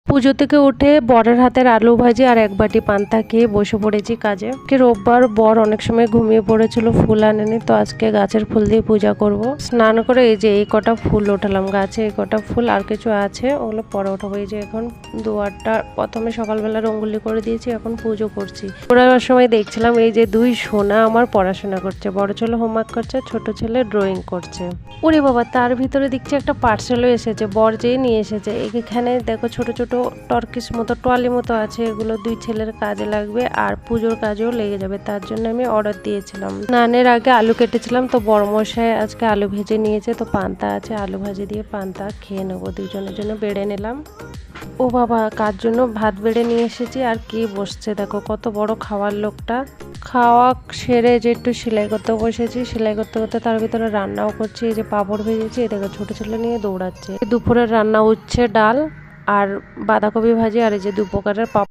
পুজো থেকে উঠে বরের হাতের আলু ভাজি আর এক বাটি পান্তা খেয়ে বসে পড়েছি কাজে। রোববার বর অনেক সময় ঘুমিয়ে পড়েছিল, ফুল আনেনি, তো আজকে গাছের ফুল দিয়ে পূজা করব। স্নান করে এই যে এই কটা ফুল ওঠালাম গাছে, এই কটা ফুল আর কিছু আছে ওগুলো পরে ওঠাবো। এই যে এখন দুয়ারটা প্রথমে সকালবেলা রঙ্গোলি করে দিয়েছি, এখন পুজো করছি। পড়ার সময় দেখছিলাম এই যে দুই সোনা আমার পড়াশোনা করছে, বড় ছেলে হোমওয়ার্ক করছে, ছোট ছেলে ড্রয়িং করছে। ওরে বাবা, তার ভিতরে দেখছি একটা পার্সেলও এসেছে, বর যেয়ে নিয়ে এসেছে। এখানে দেখো ছোট ছোট টর্কিস মতো টলি মতো আছে, এগুলো দুই ছেলের কাজে লাগবে আর পুজোর কাজেও লেগে যাবে, তার জন্য আমি অর্ডার দিয়েছিলাম। স্নানের আগে আলু কেটেছিলাম, তো বড়মশাই আজকে আলু ভেজে নিয়েছে, তো পান্তা আছে, আলু ভাজি দিয়ে পান্তা খেয়ে নেবো, দুজনের জন্য বেড়ে নিলাম। ও বাবা, কার জন্য ভাত বেড়ে নিয়ে এসেছি আর কে বসছে দেখো, কত বড় খাওয়ার লোকটা। খাওয়া সেরে যে একটু সেলাই করতে বসেছি, সেলাই করতে করতে তার ভিতরে রান্নাও করছি। এই যে পাঁপড় ভেজেছি, এই দেখো ছোট ছেলে নিয়ে দৌড়াচ্ছে। দুপুরের রান্না উচ্ছে ডাল আর বাঁধাকপি ভাজি আর এই যে দু প্রকারের পাঁপড়।